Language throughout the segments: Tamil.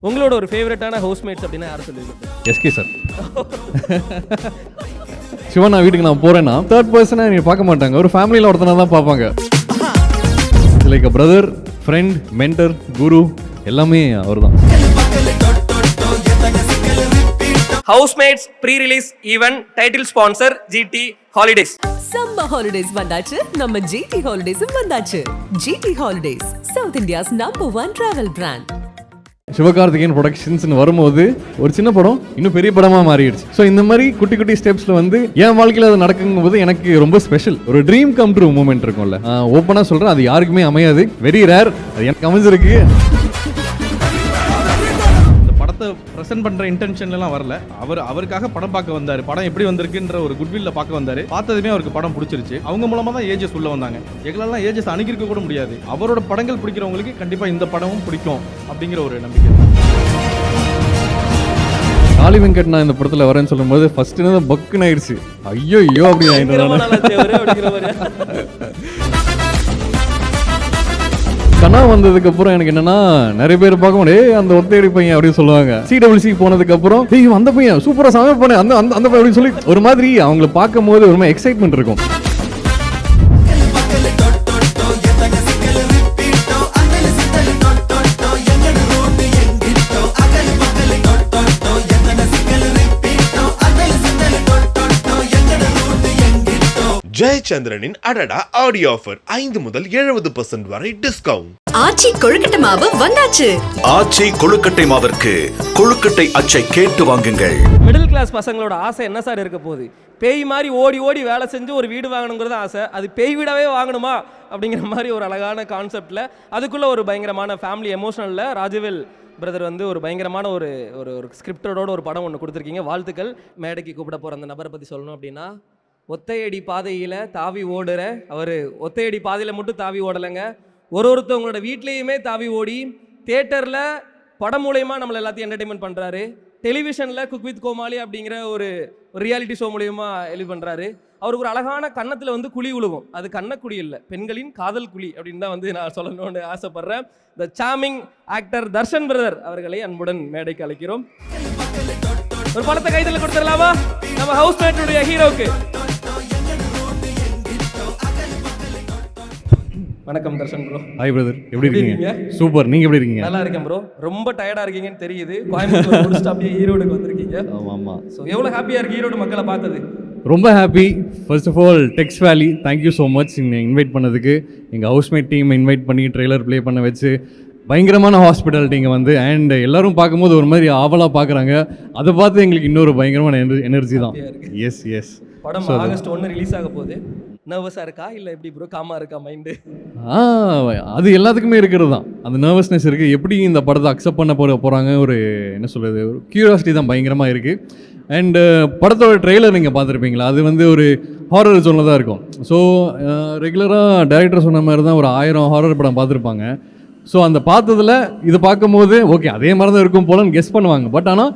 உங்களோட ஒரு ஃபேவரட்டான ஹவுஸ்மேட்ஸ் அப்படின்னா யார் சொல்லுவீங்க? SK sir. சிவன் வீட்டுக்கு நான் போறேன்னா தேர்ட் பர்சனை நீ பார்க்க மாட்டாங்க, ஒரு ஃபேமிலியில் ஒருத்தனா தான் பார்ப்பாங்க. Like a brother, friend, mentor, guru எல்லாமே அவர் தான். Housemates pre release event title sponsor GT holidays. Summer holidays வந்தாச்சு, நம்ம ஜிடி ஹாலிடேஸும் வந்தாச்சு. GT holidays, south India's number 1 travel brand. Sivakarthikeyan ப்ரொடக்ஷன்ஸ்னு வரும்போது ஒரு சின்ன படம் இன்னும் பெரிய படமாக மாறிடுச்சு. ஸோ இந்த மாதிரி குட்டி குட்டி ஸ்டெப்ஸில் வந்து என் வாழ்க்கையில் அது நடக்குங்கும் போது எனக்கு ரொம்ப ஸ்பெஷல், ஒரு ட்ரீம் கம் ட்ரூ மூமெண்ட் இருக்கும்ல. ஓப்பனாக சொல்கிறேன், அது யாருக்குமே அமையாது, வெரி ரேர். அது எனக்கு அமைஞ்சிருக்கு. ப்ரெசென்ட் பண்ற இன்டென்ஷன்லாம் வரல. அவருக்காக படம் பார்க்க வந்தாரு, படம் எப்படி வந்திருக்குன்ற ஒரு குட்வில்ல பார்க்க வந்தாரு. பார்த்ததுமே அவருக்கு படம் பிடிச்சிருச்சு. அவங்க மூலமா தான் ஏஜஸ் உள்ள வந்தாங்க. எங்களெல்லாம் ஏஜஸ் அணுகிருக்க கூட முடியாது. அவரோட படங்கள் பிடிக்கிறவங்களுக்கு கண்டிப்பா இந்த படமும் பிடிக்கும் அப்படிங்கிற ஒரு நம்பிக்கை. காளி வெங்கட் நான் இந்த படத்தில் வரேன்னு சொல்லும்போது ஃபர்ஸ்ட் தான் பக்குன்னு ஆயிடுச்சு. ஐயோ ஐயோ அப்படி ஆயிடுச்சு. கனா வந்ததுக்கு அப்புறம் எனக்கு என்னன்னா, நிறைய பேர் பார்க்க முடியாது அந்த ஒத்தையடி பையன் அப்படின்னு சொல்லுவாங்க. CWC போனதுக்கு அப்புறம் அந்த பையன் சூப்பரா சமையல் பண்ண அந்த அந்த பையன் அப்படின்னு சொல்லி ஒரு மாதிரி அவங்களை பார்க்கும் போது ஒரு மாதிரி எக்ஸைட்மெண்ட் இருக்கும். ஜெயச்சந்திரனின் அடடா ஆடியோ ஆஃபர் 5 முதல் 70% வரை டிஸ்கவுண்ட். ஆச்சி கொழுக்கட்டை மாவு வந்தாச்சு. ஆச்சி கொழுக்கட்டை மாவிற்கு கொழுக்கட்டை அச்சை கேட்டு வாங்குங்கள். மிடில் கிளாஸ் பசங்களோட ஆசை என்ன சார் இருக்க போகுது? பேய் மாதிரி ஓடி ஓடி வேலை செஞ்சு ஒரு வீடு வாங்கணுங்கிறது ஆசை. அது பேய் வீடாவே வாங்கணுமா அப்படிங்கிற மாதிரி ஒரு அழகான கான்செப்டில் அதுக்குள்ளே ஒரு பயங்கரமான ஃபேமிலி எமோஷனலில் ராஜவேல் பிரதர் வந்து ஒரு பயங்கரமான ஒரு ஒரு ஸ்கிரிப்டோட ஒரு படம் ஒன்று கொடுத்துருக்கீங்க. வாழ்த்துக்கள். மேடைக்கு கூப்பிட போகிற அந்த நபரை பற்றி சொல்லணும் அப்படின்னா, ஒத்தையடி பாதையில் தாவி ஓடுற அவர் ஒத்தையடி பாதையில் மட்டும் தாவி ஓடலைங்க, ஒருத்தவங்களோட வீட்லேயுமே தாவி ஓடி தியேட்டரில் படம் மூலயமா நம்மளை எல்லாத்தையும் என்டர்டெயின்மெண்ட் பண்ணுறாரு. டெலிவிஷனில் குக் வித் கோமாளி அப்படிங்கிற ஒரு ரியாலிட்டி ஷோ மூலயமா எழுதி பண்ணுறாரு. அவருக்கு ஒரு அழகான கன்னத்தில் வந்து குழி உழுகும், அது கண்ணக்குழி இல்லை, பெண்களின் காதல் குழி அப்படின்னு தான் வந்து நான் சொல்லணும்னு ஆசைப்படுறேன். த சாமிங் ஆக்டர் தர்ஷன் பிரதர் அவர்களை அன்புடன் மேடைக்கு அழைக்கிறோம். ஒரு படத்தை கைதில் கொடுத்துடலாமா நம்ம ஹவுஸ்மேட்டுடைய ஹீரோக்கு? வணக்கம் தர்ஷன் ப்ரோ. ஹாய் பிரதர், எப்படி இருக்கீங்க? சூப்பர், நீங்க எப்படி இருக்கீங்க? நல்லா இருக்கேன் ப்ரோ. ரொம்ப டயர்டா இருக்கீங்கன்னு தெரியுது. கோயம்புத்தூர் முடிச்சுட்டு அப்படியே ஈரோடுக்கு வந்திருக்கீங்க. ஆமா. ஸோ எவ்வளோ ஹாப்பியா இருக்கு ஈரோடு மக்களை பார்த்தது? ரொம்ப ஹாப்பி. ஃபர்ஸ்ட் ஆஃப் ஆல் டெக்ஸ் வேலி, தேங்க்யூ ஸோ மச் என்னை இன்வைட் பண்ணதுக்கு. எங்கள் ஹவுஸ்மேட் டீம் இன்வைட் பண்ணி ட்ரெய்லர் ப்ளே பண்ண வச்சு பயங்கரமான ஹாஸ்பிட்டாலிட்டிங்க வந்து அண்ட் எல்லாரும் பார்க்கும்போது ஒரு மாதிரி ஆவலாக பார்க்குறாங்க. அதை பார்த்து எங்களுக்கு இன்னொரு பயங்கரமான எனர்ஜி தான். எஸ். படம் ஆகஸ்ட் 1 ரிலீஸ் ஆக போகுது. நர்வஸாக இருக்கா இல்லை எப்படி ப்ரோ? காமா இருக்கா மைண்டு? அது எல்லாத்துக்குமே இருக்கிறது தான், அந்த நர்வஸ்னஸ் இருக்குது. எப்படி இந்த படத்தை அக்செப்ட் பண்ண போகிறாங்க, ஒரு என்ன சொல்கிறது, ஒரு க்யூரியாசிட்டி தான் பயங்கரமாக இருக்குது. அண்டு படத்தோட ட்ரெய்லர் நீங்கள் பார்த்துருப்பீங்களா? அது வந்து ஒரு ஹாரர் ஜோனில் தான் இருக்கும். ஸோ ரெகுலராக டைரக்டர் சொன்ன மாதிரி தான் ஒரு 1000 ஹாரர் படம் பார்த்துருப்பாங்க. ஸோ அந்த பார்த்ததில் இது பார்க்கும்போது ஓகே அதே மாதிரி தான் இருக்கும் போலன்னு கெஸ் பண்ணுவாங்க. பட் ஆனால்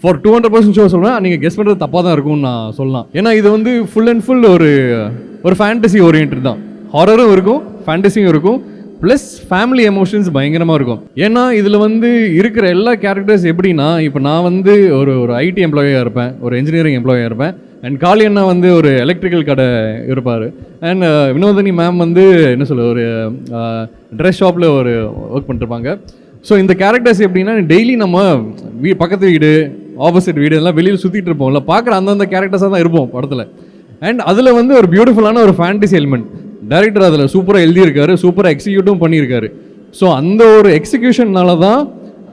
ஃபார் 200% ஷோ சொல்கிறேன், நீங்கள் கெஸ் பண்ணுறது தப்பாக தான் இருக்கும்னு நான் சொல்லலாம். ஏன்னா இது வந்து ஃபுல் அண்ட் ஃபுல் ஒரு ஃபேண்டசி ஓரியன்ட் தான். ஹாரரும் இருக்கும், ஃபேண்டசியும் இருக்கும், ப்ளஸ் ஃபேமிலி எமோஷன்ஸ் பயங்கரமாக இருக்கும். ஏன்னா இதில் வந்து இருக்கிற எல்லா கேரக்டர்ஸ் எப்படின்னா, இப்போ நான் வந்து ஒரு ஐடி எம்ப்ளாயாக இருப்பேன், ஒரு இன்ஜினியரிங் எம்ப்ளாயாக இருப்பேன். அண்ட் காளி அண்ணா வந்து ஒரு எலக்ட்ரிக்கல் கடை இருப்பார். அண்ட் வினோதினி மேம் வந்து என்ன சொல்ல ஒரு ட்ரெஸ் ஷாப்பில் ஒரு ஒர்க் பண்ணிருப்பாங்க. ஸோ இந்த கேரக்டர்ஸ் எப்படின்னா, டெய்லி நம்ம பக்கத்து வீடு, ஆப்போசிட் வீடு எல்லாம் வெளியில் சுற்றிட்டு இருப்போம்ல, பார்க்குற அந்தந்த கேரக்டர்ஸாக தான் இருப்போம் படத்தில். அண்ட் அதில் வந்து ஒரு பியூட்டிஃபுல்லான ஒரு ஃபேண்டசி எலிமெண்ட் டைரக்டர் அதில் சூப்பராக எழுதியிருக்காரு, சூப்பராக எக்ஸிக்யூட்டும் பண்ணியிருக்காரு. ஸோ அந்த ஒரு எக்ஸிக்யூஷன்னால தான்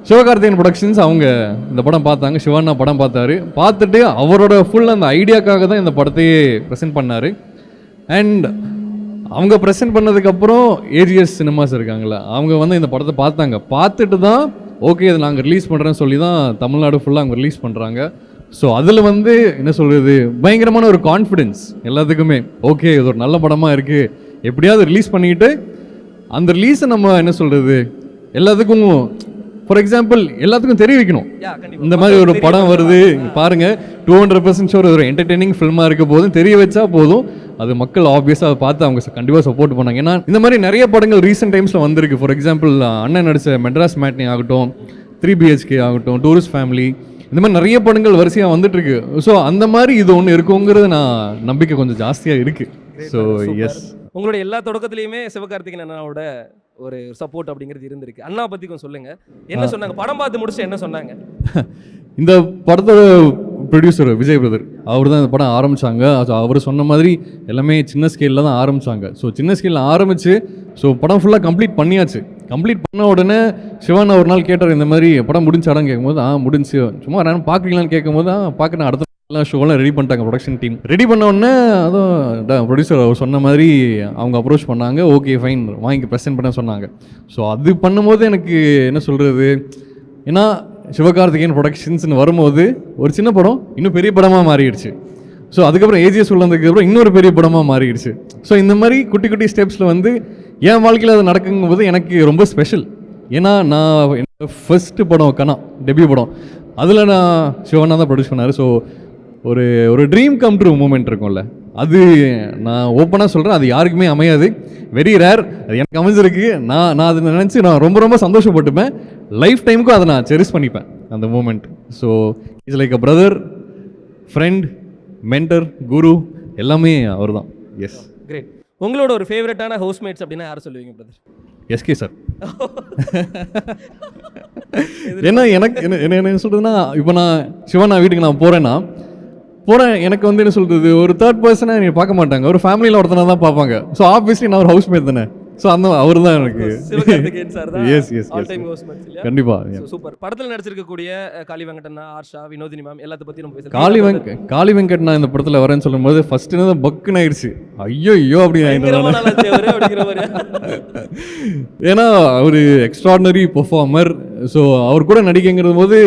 சிவகார்த்திகேயன் ப்ரொடக்ஷன்ஸ் அவங்க இந்த படம் பார்த்தாங்க. சிவண்ணா படம் பார்த்தாரு, பார்த்துட்டு அவரோட ஃபுல் அந்த ஐடியாக்காக தான் இந்த படத்தையே ப்ரெசென்ட் பண்ணார். அண்ட் அவங்க ப்ரெசென்ட் பண்ணதுக்கப்புறம் ஏஜிஎஸ் சினிமாஸ் இருக்காங்களா, அவங்க வந்து இந்த படத்தை பார்த்துட்டு தான் ஓகே இதை நாங்கள் ரிலீஸ் பண்ணுறேன்னு சொல்லி தான் தமிழ்நாடு ஃபுல்லாக அவங்க ரிலீஸ் பண்ணுறாங்க. ஸோ அதில் வந்து என்ன சொல்கிறது, பயங்கரமான ஒரு கான்ஃபிடென்ஸ் எல்லாத்துக்குமே. ஓகே இது ஒரு நல்ல படமாக இருக்குது, எப்படியாவது ரிலீஸ் பண்ணிக்கிட்டு அந்த ரிலீஸை நம்ம என்ன சொல்கிறது எல்லாத்துக்கும், ஃபார் எக்ஸாம்பிள் எல்லாத்துக்கும் தெரிய வைக்கணும் இந்த மாதிரி ஒரு படம் வருது பாருங்கள். 200% ஷோர் ஒரு என்டர்டெய்னிங் ஃபில்மாக இருக்க போதும் தெரிய வச்சா போதும். அது மக்கள் ஆப்வியஸாக பார்த்து அவங்க கண்டிப்பாக சப்போர்ட் பண்ணாங்க. ஏன்னா இந்த மாதிரி நிறைய படங்கள் ரீசெண்ட் டைம்ஸில் வந்திருக்கு. ஃபார் எக்ஸாம்பிள் அண்ணன் நடிச்ச மெட்ராஸ் மேட்னி ஆகட்டும், 3BHK ஆகட்டும், டூரிஸ்ட் ஃபேமிலி, இந்த மாதிரி நிறைய படங்கள் வரிசையாக வந்துட்டுருக்கு. ஸோ அந்த மாதிரி இது ஒன்று இருக்குங்கிறது நான் நம்பிக்கை கொஞ்சம் ஜாஸ்தியாக இருக்குது. ஸோ எஸ், உங்களுடைய எல்லா தொடக்கத்துலையுமே சிவகார்த்திகேயன் அண்ணாவோட ஒரு சப்போர்ட் அப்படிங்கிறது இருந்திருக்கு. அண்ணா பற்றி கொஞ்சம் சொல்லுங்க, என்ன சொன்னாங்க படம் பார்த்து முடிச்சு என்ன சொன்னாங்க? இந்த படத்தோட ப்ரொடியூசர் விஜய் பிரதர், அவர் தான் இந்த படம் ஆரம்பித்தாங்க. அவர் சொன்ன மாதிரி எல்லாமே சின்ன ஸ்கேலில் தான் ஆரம்பித்தாங்க. ஸோ சின்ன ஸ்கேலில் ஆரம்பித்து ஸோ படம் ஃபுல்லாக கம்ப்ளீட் பண்ணியாச்சு. கம்ப்ளீட் பண்ண உடனே சிவானா ஒரு நாள் கேட்டார், இந்த மாதிரி படம் முடிஞ்சாடான்னு கேட்கும்போது முடிஞ்சு, சும்மா நான் பார்க்குறீங்களான்னு கேட்கும்போது பார்க்குறேன். அடுத்த ஷோலாம் ரெடி பண்ணிட்டாங்க ப்ரொடக்ஷன் டீம். ரெடி பண்ண உடனே அதுவும் ப்ரொடியூசர் அவர் சொன்ன மாதிரி அவங்க அப்ரோச் பண்ணாங்க. ஓகே ஃபைன், வாங்கி ப்ரெசென்ட் பண்ண சொன்னாங்க. ஸோ அது பண்ணும்போது எனக்கு என்ன சொல்கிறது, ஏன்னா சிவகார்த்திகேயன் ப்ரொடக்ஷன்ஸ்னு வரும்போது ஒரு சின்ன படம் இன்னும் பெரிய படமாக மாறிடுச்சு. ஸோ அதுக்கப்புறம் AGS உள்ளதுக்கப்புறம் இன்னொரு பெரிய படமாக மாறிடுச்சு. ஸோ இந்த மாதிரி குட்டி குட்டி ஸ்டெப்ஸில் வந்து என் வாழ்க்கையில் அது நடக்கும்போது எனக்கு ரொம்ப ஸ்பெஷல். ஏன்னா நான் என்னோட ஃபர்ஸ்ட் படம் கனா டெபியூ படம், அதில் நான் சிவனா தான் ப்ரொடியூஸ் பண்ணார். ஸோ ஒரு ஒரு ட்ரீம் கம் ட்ரூ மூமெண்ட் இருக்கும்ல, அது நான் ஓப்பனாக சொல்கிறேன், அது யாருக்குமே அமையாது. Very rare. அது எனக்கு அமைஞ்சிருக்கு. நான் அதை நினச்சி நான் ரொம்ப ரொம்ப சந்தோஷப்பட்டுப்பேன். லைஃப் டைமுக்கும் அதை நான் செரிஷ் பண்ணிப்பேன் அந்த moment. So it's like a brother, friend, mentor, guru, எல்லாமே அவர் தான். Yes, great. உங்களோட ஒரு ஃபேவரட்டான ஹவுஸ்மேட்ஸ் அப்படின்னா யார் சொல்லுவீங்க பிரதர்? SK sir. ஏன்னா எனக்கு என்ன சொல்கிறதுன்னா, இப்போ நான் சிவனா வீட்டுக்கு நான் போகிறேன், எனக்கு வந்து என்ன சொல்கிறது, ஒரு தேர்ட் பர்சனை நீ பார்க்க மாட்டாங்க, ஒரு ஃபேமிலியில் ஒருத்தனை தான் பார்ப்பாங்க. ஸோ ஆப்வியஸ்லி நான் ஒரு ஹவுஸ்மேட் தானே. ஸோ அந்த அவர் தான் எனக்கு. சிவகார்த்திகேயன் சார் தான் yes yes all time housemates இல்லையா? கண்டிப்பாக. சூப்பர். படத்தில் நடிச்சிருக்கக்கூடிய காளி வெங்கடண்ணா, ஆர்ஷா, வினோதினி மேம் எல்லாத்த பற்றி நம்ம பேசலாம். காளி வெங்கட் நான் இந்த படத்தில் வரேன்னு சொல்லும்போது ஃபர்ஸ்ட் தான் பக்குன்னு ஆயிடுச்சு. ஐயோ அப்படின்னு. ஏன்னா அவர் எக்ஸ்ட்ராடினரி பெர்ஃபார்மர். ஸோ அவர் கூட நடிக்கங்கிறது போது,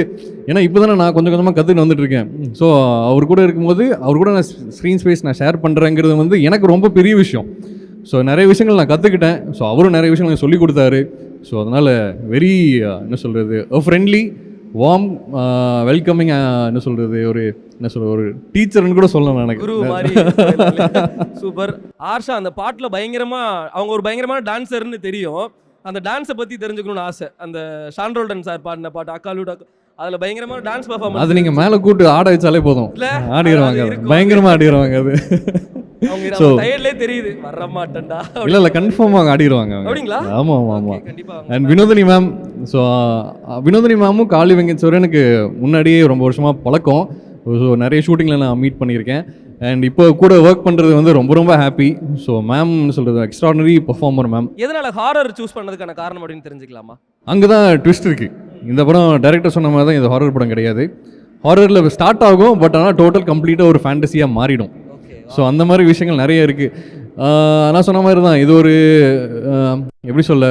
ஏன்னா இப்போ தானே நான் கொஞ்சம் கொஞ்சமாக கற்றுன்னு வந்துட்டு இருக்கேன். ஸோ அவர் கூட இருக்கும்போது அவர் கூட நான் ஸ்க்ரீன் ஸ்பேஸ் நான் ஷேர் பண்ணுறேங்கிறது வந்து எனக்கு ரொம்ப பெரிய விஷயம். ஸோ நிறைய விஷயங்கள் நான் கற்றுக்கிட்டேன். ஸோ அவரும் நிறைய விஷயங்கள் எனக்கு சொல்லிக் கொடுத்தாரு. ஸோ அதனால் வெரி என்ன சொல்கிறது, ஃப்ரெண்ட்லி, வார்ம், வெல்கமிங், என்ன சொல்கிறது, ஒரு டீச்சர்னு கூட சொல்லலாம் எனக்கு. குரு மாதிரி. சூப்பர். ஆர்ஷா அந்த பாட்டில் அவங்க ஒரு பயங்கரமான டான்ஸர்னு தெரியும். அந்த டான்ஸை பற்றி தெரிஞ்சுக்கணும்னு ஆசை. அந்த ஷான்ரோல்டன் சார் பாடின பாட்டு அக்காலூடா, அதில் பயங்கரமான டான்ஸ் பர்ஃபார்மன்ஸ். அது நீங்கள் மேலே கூட்டு ஆட வச்சாலே போதும், ஆடிடுவாங்க. பயங்கரமாக ஆடிடுவாங்க. அது அவங்க டயர்ட்லேயே தெரியுது, வர மாட்டேன்டா. இல்லை கன்ஃபார்மாக ஆடிடுவாங்க. அப்படிங்களா? ஆமாம். And Vinodhini ma'am. So Vinodhini மேமும் காளி வெங்கட் சார் எனக்கு முன்னாடியே ரொம்ப வருஷமாக பழக்கம். ஸோ நிறைய ஷூட்டிங்கில் நான் மீட் பண்ணியிருக்கேன். அண்ட் இப்போ கூட ஒர்க் பண்ணுறது வந்து ரொம்ப ரொம்ப ஹாப்பி. ஸோ மேம் சொல்கிறது எக்ஸ்ட்ராடனரி பெர்ஃபார்மர் மேம். எதனால் ஹாரர் சூஸ் பண்ணதுக்கான காரணம் அப்படின்னு தெரிஞ்சுக்கலாமா? அங்கே தான் ட்விஸ்ட் இருக்குது. இந்த படம் டைரக்டர் சொன்ன மாதிரி தான், இது ஹாரர் படம் கிடையாது. ஹாரரில் ஸ்டார்ட் ஆகும், பட் ஆனால் டோட்டல் கம்ப்ளீட்டாக ஒரு ஃபேண்டஸியாக மாறிடும். ஸோ அந்த மாதிரி விஷயங்கள் நிறைய இருக்குது. நான் சொன்ன மாதிரி தான், இது ஒரு எப்படி சொல்ல,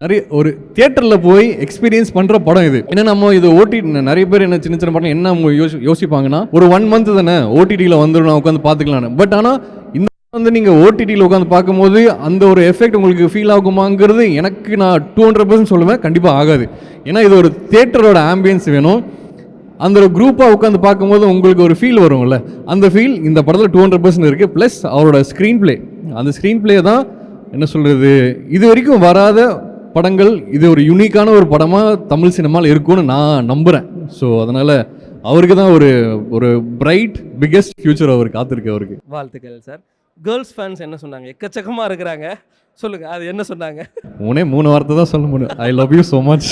நிறைய ஒரு தியேட்டரில் போய் எக்ஸ்பீரியன்ஸ் பண்ணுற படம் இது. ஏன்னா நம்ம இது நிறைய பேர் என்ன சின்ன சின்ன படம் என்ன யோசிப்பாங்கன்னா, ஒரு 1 month தானே OTTயில் வந்துடும், நான் உட்காந்து பார்த்துக்கலான்னு. பட் ஆனால் இந்த வந்து நீங்கள் OTTயில் உட்காந்து பார்க்கும்போது அந்த ஒரு எஃபெக்ட் உங்களுக்கு ஃபீல் ஆகுமாங்கிறது எனக்கு நான் 200% சொல்லுவேன், கண்டிப்பாக ஆகாது. ஏன்னா இது ஒரு தியேட்டரோட ஆம்பியன்ஸ் வேணும். அந்த ஒரு குரூப்பாக உட்காந்து பார்க்கும்போது உங்களுக்கு ஒரு ஃபீல் வரும்ல, அந்த ஃபீல் இந்த படத்தில் 200% இருக்குது. ப்ளஸ் அவரோட ஸ்க்ரீன் பிளே, அந்த ஸ்க்ரீன் பிளே தான் என்ன சொல்கிறது, இது வரைக்கும் வராத படங்கள், இது ஒரு யூனிக்கான ஒரு படமாக தமிழ் சினிமாவில் இருக்கும்னு நான் நம்புகிறேன். ஸோ அதனால் அவருக்கு தான் ஒரு பிரைட் பிக்கெஸ்ட் ஃபியூச்சர் அவர் காத்திருக்கு. அவருக்கு வாழ்த்துக்கள் சார். கேர்ள்ஸ் ஃபேன்ஸ் என்ன சொன்னாங்க? எக்கச்சக்கமாக இருக்கிறாங்க, சொல்லுங்கள், அது என்ன சொன்னாங்க? 3 வார்த்தை தான் சொல்ல முடியும். I love you so much.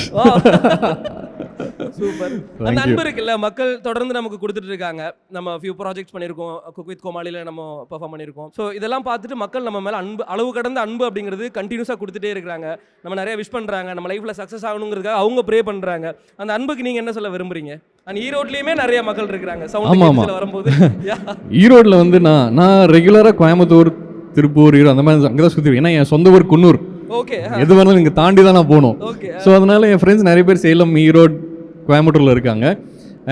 Super. அந்த அன்பு இருக்குல்ல, மக்கள் தொடர்ந்து நமக்கு கொடுத்துட்டு இருக்காங்க. நம்ம ஃபியூ ப்ராஜெக்ட்ஸ் பண்ணியிருக்கோம், குக் வித் கோமாளியில் நம்ம பெர்ஃபார்ம் பண்ணியிருக்கோம். ஸோ இதெல்லாம் பார்த்துட்டு மக்கள் நம்ம மேலே அன்பு, அளவு கடந்த அன்பு அப்படிங்கிறது கண்டினியூஸாக கொடுத்துட்டே இருக்கிறாங்க. நம்ம நிறைய விஷ் பண்ணுறாங்க, நம்ம லைஃப்பில் சக்ஸஸ் ஆகணுங்கிறதுக்காக அவங்க ப்ரே பண்ணுறாங்க. அந்த அன்புக்கு நீங்கள் என்ன சொல்ல விரும்புறீங்க? அண்ட் ஈரோட்லேயுமே நிறைய மக்கள் இருக்கிறாங்க. சவுண்ட் வரும்போது ஈரோட்டில் வந்து நான் ரெகுலராக கோயம்புத்தூர், திருப்பூர், ஈரோடு அந்த மாதிரி அங்கே தான் சுற்றி. ஏன்னா என் சொந்த ஊர் குன்னூர். ஓகே. எது வரணும் இங்கே தாண்டி தான் நான் போகணும். ஸோ அதனால என் ஃப்ரெண்ட்ஸ் நிறைய பேர் சேலம், ஈரோடு, கோயம்புத்தூரில் இருக்காங்க.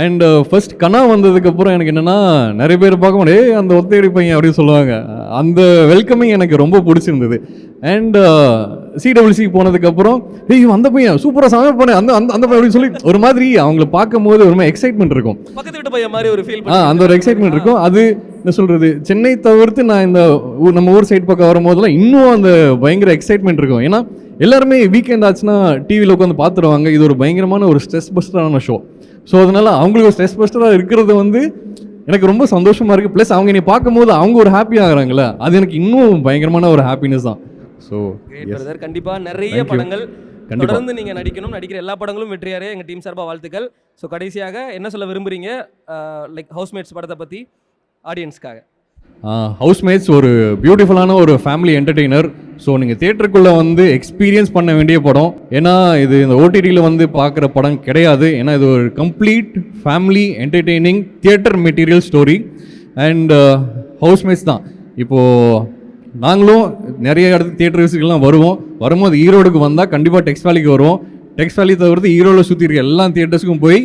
அண்ட் ஃபர்ஸ்ட் கனா வந்ததுக்கப்புறம் எனக்கு என்னென்னா, நிறைய பேர் பார்க்க முடியாது, அந்த ஒத்தையடி பையன் அப்படின்னு சொல்லுவாங்க. அந்த வெல்கமிங் எனக்கு ரொம்ப பிடிச்சிருந்தது. அண்ட் CWC போனதுக்கப்புறம் அந்த பையன் சூப்பராக சமைப்பானே, அந்த அந்த பையன் அப்படின்னு சொல்லி ஒரு மாதிரி அவங்கள பார்க்கும் போது ஒரு மாதிரி எக்ஸைட்மெண்ட் இருக்கும். பக்கத்து வீட்டு பையன் மாதிரி ஒரு ஃபீல். அந்த ஒரு எக்ஸைட்மெண்ட் இருக்கும். அது என்ன சொல்கிறது, சென்னை தவிர்த்து நான் இந்த நம்ம ஊர் சைட் பக்கம் வரும்போதெல்லாம் இன்னும் அந்த பயங்கர எக்ஸைட்மெண்ட் இருக்கும். ஏன்னா எல்லாருமே வீக்கெண்ட் ஆச்சுன்னா டிவியில் உட்காந்து பார்த்துருவாங்க. இது ஒரு பயங்கரமான ஒரு ஸ்ட்ரெஸ் பஸ்டரான ஷோ. ஸோ அதனால் அவங்களுக்கு ஸ்ட்ரெஸ் பஸ்டராக இருக்கிறது வந்து எனக்கு ரொம்ப சந்தோஷமாக இருக்குது. ப்ளஸ் அவங்க என்னை பார்க்கும்போது அவங்க ஒரு ஹாப்பி ஆகுறாங்களே, அது எனக்கு இன்னும் பயங்கரமான ஒரு ஹாப்பினஸ் தான். ஸோ பிரதர் கண்டிப்பாக நிறைய Thank you. படங்கள் கண்டிப்பா. தொடர்ந்து நீங்கள் நடிக்கணும், நடிக்கிற எல்லா படங்களும் வெற்றியாரே எங்கள் டீம் சார்பாக வாழ்த்துக்கள். ஸோ கடைசியாக என்ன சொல்ல விரும்புகிறீங்க லைக் ஹவுஸ்மேட்ஸ் படத்தை பற்றி ஆடியன்ஸ்க்காக? ஹவுஸ்மேட்ஸ் ஒரு பியூட்டிஃபுல்லான ஒரு ஃபேமிலி என்டர்டெய்னர். ஸோ நீங்கள் தியேட்டருக்குள்ளே வந்து எக்ஸ்பீரியன்ஸ் பண்ண வேண்டிய படம். ஏன்னா இது இந்த ஓடிடியில் வந்து பார்க்குற படம் கிடையாது. ஏன்னா இது ஒரு complete family entertaining theatre material story. And housemates தான் இப்போது நாங்களும் நிறைய இடத்துக்கு தியேட்டர் விசிட்லாம் வரும்போது ஈரோடுக்கு வந்தால் கண்டிப்பாக டெக்ஸ் வேலிக்கு வருவோம். டெக்ஸ் வேலி தவிர்த்து ஈரோடில் சுற்றி இருக்க எல்லா தியேட்டர்ஸுக்கும் போய்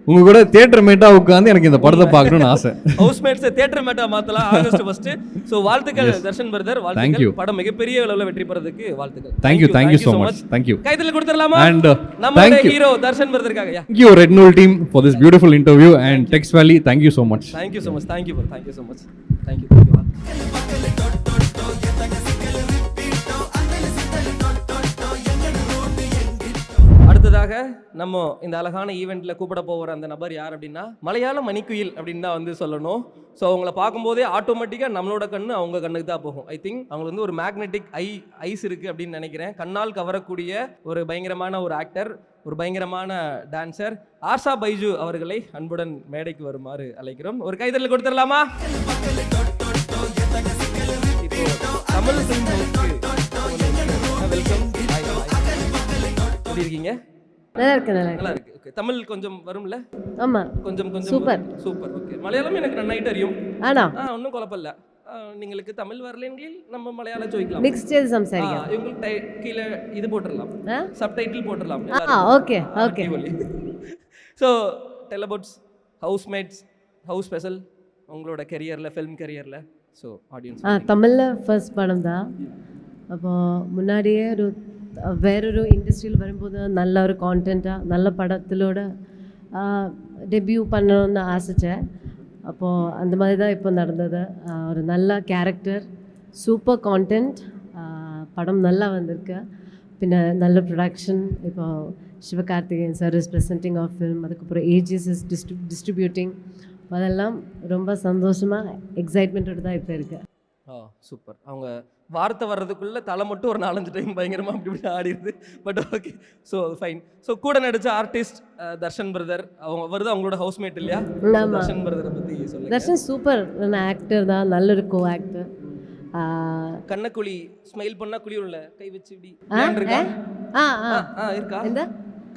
உங்கள் கூட தியேட்டர் மேட்டாக உட்காந்து எனக்கு இந்த படத்தை பார்க்கணும்னு ஆசை. ஹவுஸ்மேட்ஸை தியேட்டர் மேட்டாக மாற்றலாம் ஆகஸ்ட் 1. ஸோ வாழ்த்துக்கள் தர்ஷன் பிரதர், Thank வாழ்த்துக்கள். you. படம் மிகப்பெரிய அளவில் வெற்றி பெறதுக்கு வாழ்த்துக்கள். Thank you so much. தேங்க்யூ. கைத்தில் கொடுத்துடலாமா? And நம்மளுடைய thank you. ஹீரோ தர்ஷன் பிரதருக்காக. Thank you Red Null team for this beautiful interview and Tex Valley. Thank you so much. Thank you so much. Thank you bro, thank you so much. Thank you. அடுத்ததாக நம்ம இந்த அழகான ஈவெண்ட்ல கூப்பிட போகிற அந்த நபர் யார் அப்படின்னா மலையாள மணிக்குயில் அப்படின்னு தான் வந்து சொல்லணும். ஸோ அவங்கள பார்க்கும்போதே ஆட்டோமேட்டிக்காக நம்மளோட கண்ணு அவங்க கண்ணுக்கு தான் போகும். ஐ திங்க் அவங்களுக்கு வந்து ஒரு மேக்னெட்டிக் ஐஸ் இருக்குது அப்படின்னு நினைக்கிறேன். கண்ணால் கவரக்கூடிய ஒரு பயங்கரமான ஒரு ஆக்டர், ஒரு பயங்கரமான டான்சர் ஆர்ஷா பைஜு அவர்களை அன்புடன் மேடைக்கு வருமாறு அழைக்கிறோம். ஒரு கைதறல் கொடுத்துடலாமா? இப்போ தமிழ் ஃபிலிம் வெல்கம். எப்படி இருக்கீங்க? நல்லா இருக்கு நல்லா இருக்கு. ஓகே, தமிழ் கொஞ்சம் வரும்ல? ஆமா, கொஞ்சம் சூப்பர் சூப்பர். ஓகே, மலையாளம் எனக்கு நன்னாയിട്ട് അറിയും. ആണോ? ഒന്നും കുഴപ്പമില്ല. നിങ്ങൾക്ക് തമിഴ് വരില്ലെങ്കിൽ நம்ம மலையாளம் ചോദിக்கலாம். மிக்ஸ் ചെയ്ത് സംസാരിക്കാം. இவங்களுக்கு கீழே இது போட்டுடலாம், சப்டைட்டில் போட்டுடலாம். Okay okay. So tell about housemates, house special உங்களோட கெரியரில், ஃபிலிம் கெரியரில். ஸோ ஆடியன்ஸ் தமிழில் ஃபர்ஸ்ட் படம் தான். அப்போது முன்னாடியே ஒரு வேறொரு இண்டஸ்ட்ரியில் வரும்போது நல்ல ஒரு கான்டென்ட்டாக நல்ல படத்திலோட டெபியூ பண்ணணும்னு ஆசைச்சேன். அப்போது அந்த மாதிரி தான் இப்போ நடந்தது. ஒரு நல்ல கேரக்டர், சூப்பர் கான்டென்ட், படம் நல்லா வந்திருக்கு. பின்ன நல்ல ப்ரொடக்ஷன். இப்போ Sivakarthikeyan sir is presenting of film, அதுக்கப்புறம் ஏஜிஎஸ் இஸ் டிஸ்ட்ரிபியூட்டிங். அதெல்லாம் ரொம்ப சந்தோஷமாக எக்ஸைட்மெண்ட்டோடு தான் இப்போ இருக்குது. சூப்பர். அவங்க வார்த்தை வர்றதுக்குள்ளே தலை மட்டும் ஒரு 4-5 டைம் பயங்கரமாக அப்படி இப்படி ஆடிடுது. But okay, so fine. So கூட நடித்த ஆர்டிஸ்ட் தர்ஷன் பிரதர், அவங்க வருது அவங்களோட ஹவுஸ்மேட் இல்லையா? தர்ஷன் பிரதரை பற்றி சொல்லுங்கள். தர்ஷன் சூப்பர் ஆக்டர் தான், நல்ல ஒரு கோ ஆக்டர். கண்ணக்குழி ஸ்மைல் பண்ணா குழி உள்ள கை வச்சு இப்படி இருக்கா? இந்த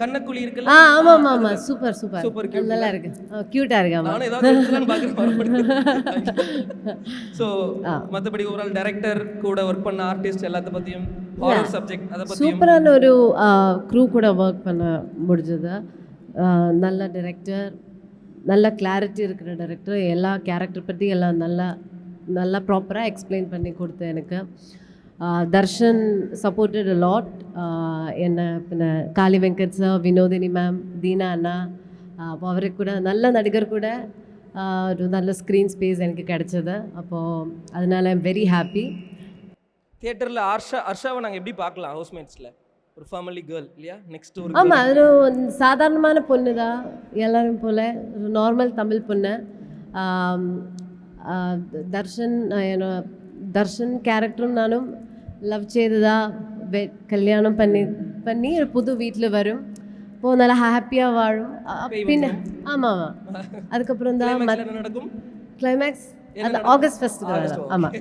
கண்ணக்குழி இருக்குல்ல? ஆமா ஆமா ஆமா, சூப்பர் சூப்பர் சூப்பர் கியூட், நல்லா இருக்கு, கியூட்டா இருக்கு. ஆமா, நானே ஏதாவது எடுத்துலான்னு பார்க்குறேன். ஸோ மற்றபடி ஓவரால் டைரக்டர் கூட ஒர்க் பண்ண ஆர்டிஸ்ட் எல்லாத்த பற்றியும், ஹாரர் சப்ஜெக்ட் அதை பற்றியும் சூப்பரான ஒரு க்ரூ கூட ஒர்க் பண்ண முடிஞ்சது. நல்ல டைரக்டர், நல்ல கிளாரிட்டி இருக்கிற டைரக்டர், எல்லா கேரக்டர் பற்றி எல்லாம் நல்லா ப்ராப்பராக எக்ஸ்பிளைன் பண்ணி கொடுத்து எனக்கு. தர்ஷன் சப்போர்ட்டட் அ லாட் என்னை. பின்ன காளி வெங்கட் சார், வினோதினி மேம், தீனா அண்ணா, அவருக்கு கூட நல்ல நடிகர் கூட ஒரு நல்ல ஸ்க்ரீன் ஸ்பேஸ் எனக்கு கிடைச்சது. அப்போது அதனால ஐம் வெரி ஹாப்பி. தியேட்டரில் அர்ஷாவை நாங்கள் எப்படி பார்க்கலாம் ஹவுஸ்மேட்ஸில்? ஒரு ஃபேமிலி கேர்ள் இல்லையா? நெக்ஸ்ட் ஒரு ஆமாம், அது ஒரு சாதாரணமான பொண்ணு தான், எல்லாரும் போல் ஒரு நார்மல் தமிழ் பொண்ணு. தர்ஷன் கேரக்டரும் நானும் லவ் செய்ததா, கல்யாணம் பண்ணி ஒரு புது வீட்டில் வரும். இப்போது நல்லா ஹாப்பியாக வாழும். பின்ன ஆமாம் ஆமாம், அதுக்கப்புறம் தான் நடக்கும் கிளைமேக்ஸ். அது ஆகஸ்ட் 1 ஆமாம்.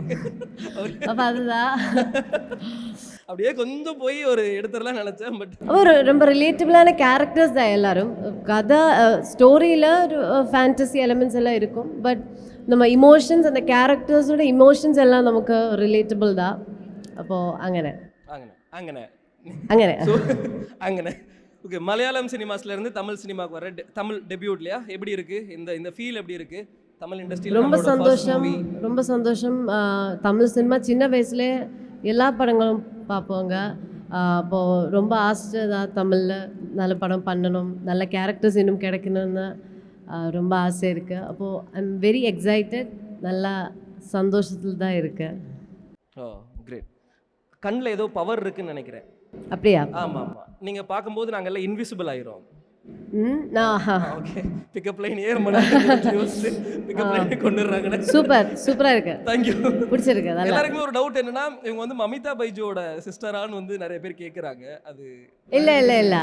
அப்போ அதுதான் அப்படியே கொஞ்சம் போய் ஒரு எடுத்துடலாம் நினச்சேன். பட் ஒரு ரொம்ப ரிலேட்டபிளான கேரக்டர்ஸ் தான் எல்லாரும். கதை ஸ்டோரியில் ஒரு ஃபேண்டசி எலிமெண்ட்ஸ் எல்லாம் இருக்கும். பட் நம்ம இமோஷன்ஸ், அந்த கேரக்டர்ஸோட இமோஷன்ஸ் எல்லாம் நமக்கு ரிலேட்டபிள் தான். அப்போது அங்கே ஓகே. மலையாளம் சினிமாஸ்லேருந்து தமிழ் சினிமாவுக்கு வர தமிழ் டெபியூட் இல்லையா? எப்படி இருக்குது இந்த ஃபீல்? எப்படி இருக்குது தமிழ் இண்டஸ்ட்ரியில்? ரொம்ப சந்தோஷம். தமிழ் சினிமா சின்ன வயசுலேயே எல்லா படங்களும் பார்ப்போங்க. அப்போது ரொம்ப ஆசை தான் தமிழில் நல்ல படம் பண்ணணும், நல்ல கேரக்டர்ஸ் இன்னும் கிடைக்கணும்னு ரொம்ப ஆசை இருக்குது. அப்போது ஐ எம் வெரி எக்ஸைட்டட் நல்லா சந்தோஷத்தில் தான் இருக்கேன். ஓ கிரேட். கண்ணில் ஏதோ பவர் இருக்குன்னு நினைக்கிறேன். அப்படியா? ஆமாம் ஆமாம். நீங்கள் பார்க்கும்போது நாங்கள் எல்லாம் இன்விசிபிள் ஆயிரும். நான் ஓகே, பிக்கப் லைன் ஏர் யோசிச்சு பிக்கப் லைன் கொண்டுறாங்க. சூப்பராக இருக்கு. தேங்க்யூ. பிடிச்சிருக்கு. எல்லாருக்குமே ஒரு டவுட் என்னன்னா, இவங்க வந்து மமிதா பைஜுவோட சிஸ்டரான்னு வந்து நிறைய பேர் கேட்குறாங்க. அது இல்லை.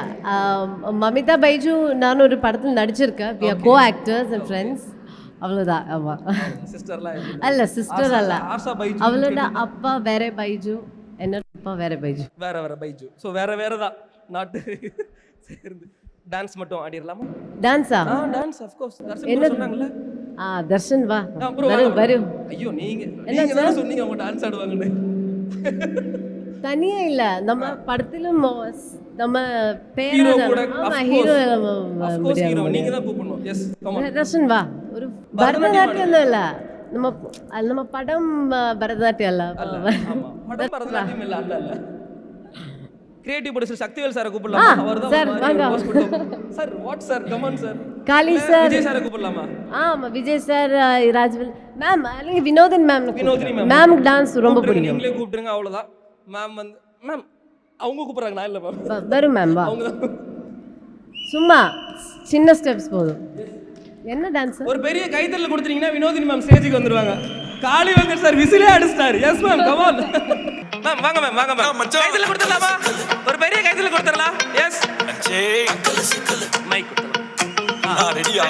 மமிதா பைஜு நான் ஒரு படத்தில் நடிச்சிருக்கேன். We are co actors and friends. அவ்வளோதான். ஆமாம். சிஸ்டர்லாம் அல்ல, சிஸ்டர் அல்ல. ஆஷா பைஜு. அவளோட அப்பா வேற பைஜு, என்னோட அப்பா வேற பைஜு. வேற பைஜு. ஸோ வேற தான் நாட்டு சேர்ந்து. டான்ஸ் மட்டும் ஆடிடலாமா? டான்ஸா? Dance of course. தர்ஷன் சொன்னாங்கல்ல. தர்ஷன் வா. வரும். ஐயோ நீங்க தான சொன்னீங்க அவங்க டான்ஸ் ஆடுவாங்கன்னு. தனியா இல்ல, நம்ம படத்திலும் நம்ம ஹீரோ கூட. ஹீரோ நீங்க தான் கூப்பிடணும். Yes come on. தர்ஷன் வா. ஒரு பரதநாட்டியம் இல்ல, நம்ம படம் பரதநாட்டியம் இல்ல. ஆமா, படம் பரதநாட்டியம் இல்ல. அல்ல கிரியேட்டிவ் ப்ரொடியூசர் சக்திவேல் சாரை கூப்பிடலாமா? அவர்தான் சார் வாங்க. Sir what sir, come on sir. Kali sir, Vijay சாரை கூப்பிடலாமா? ஆமா விஜய் சார், ராஜ்வில் மேம், அல்ல வினோதினி மேம். மேம் டான்ஸ் ரொம்ப பிடிக்கும். நீங்களே கூப்பிடுங்க அவ்வளவுதான். மேம் வந்து மேம் அவங்க கூப்பிடுறாங்க, நான் இல்ல மேம். வரும் மேம் வா. அவங்க சும்மா சின்ன ஸ்டெப்ஸ் போதும். என்ன டான்ஸ்? ஒரு பெரிய கைத்தறல் கொடுத்தீங்கன்னா வினோதினி மேம் ஸ்டேஜுக்கு வந்துருவாங்க. காளி வெங்கட் சார் விசிலே அடிச்சார். Yes ma'am come on. Ma'am வாங்க மேம், வாங்க மேம். கைத்தறல் கொடுத்துடலாமா? ஒரு பெரிய கைத்தறல் கொடுத்துடலாம். எஸ் மைக் கொடுத்துடலாம். ரெடியா?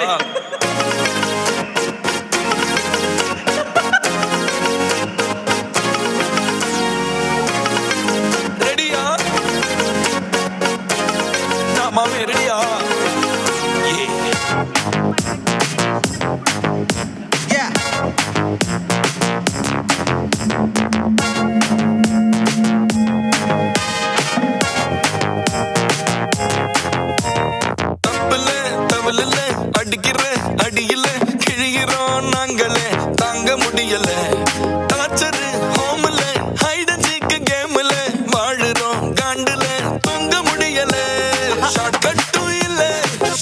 ரெடியா? மாமே ரெடியா? அடிக்கிற அடியில கிழிகிறோம் நாங்களே, தாங்க முடியல. டார்ச்சரு ஹோம்ல ஹைட் அண்ட் சீக் கேம்ல வாழுறோம் காண்டுல, தூங்க முடியல. ஷார்ட் கட்டும் இல்ல,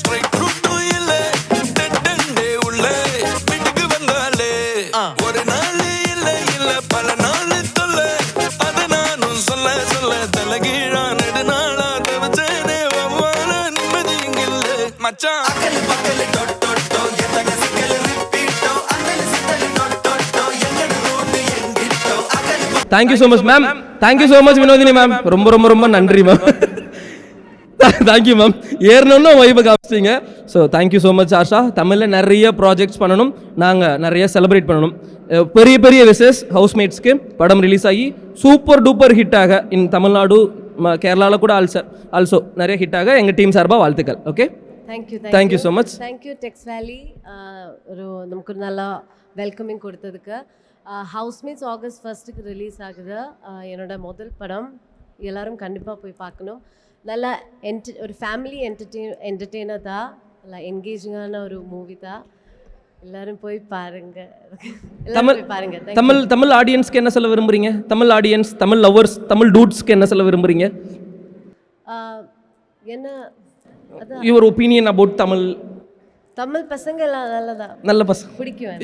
ஸ்ட்ரைட் ரூட்டும் இல்ல, டெட் அண்டே உள்ள வீட்டுக்கு வந்தாலே ஒரு நாள் இல்ல பல நாள் தொல்ல. அத நானும் சொல்ல தலைகீழா நெடுநாளா தவிச்சேனே, வவ்வால நிம்மதி இங்கில்ல மச்சான். Thank you so much ma'am. Thank you so much Vinodhini ma'am. ரொம்ப ரொம்ப ரொம்ப நன்றி மேம். Thank you ma'am. ஏறணும்னு வைபை காமிச்சிங்க. So thank you so much Asha. தமிழில் நிறைய ப்ராஜெக்ட்ஸ் பண்ணணும், நாங்கள் நிறைய செலிப்ரேட் பண்ணணும். பெரிய பெரிய விசஸ் ஹவுஸ்மேட்ஸ்க்கு. படம் ரிலீஸ் ஆகி சூப்பர் டூப்பர் ஹிட்டாக இன் தமிழ்நாடு, கேரளாவில் கூட ஆல்சோ நிறைய ஹிட்டாக எங்கள் டீம் சார்பாக வாழ்த்துக்கள். Okay, thank you so much. Thank you Tex Valley ஒரு நமக்கு நல்லா வெல்கமிங் கொடுத்ததுக்கு. ஹவுஸ்மேட்ஸ் ஆகஸ்ட் 1 ரிலீஸ் ஆகுது. என்னோட முதல் படம். எல்லோரும் கண்டிப்பாக போய் பார்க்கணும். நல்லா ஒரு ஃபேமிலி என்டர்டெய்னர் தான், நல்லா என்கேஜிங்கான ஒரு மூவி தான். எல்லாரும் போய் பாருங்க. தமிழ் ஆடியன்ஸ்க்கு என்ன சொல்ல விரும்புறீங்க? தமிழ் ஆடியன்ஸ், தமிழ் லவர்ஸ், தமிழ் டூட்ஸ்க்கு என்ன சொல்ல விரும்புறீங்க? என்ன யுவர் ஒப்பீனியன் அபவுட் தமிழ் பசங்க எல்லாம் நல்ல பசங்க பிடிக்கும்.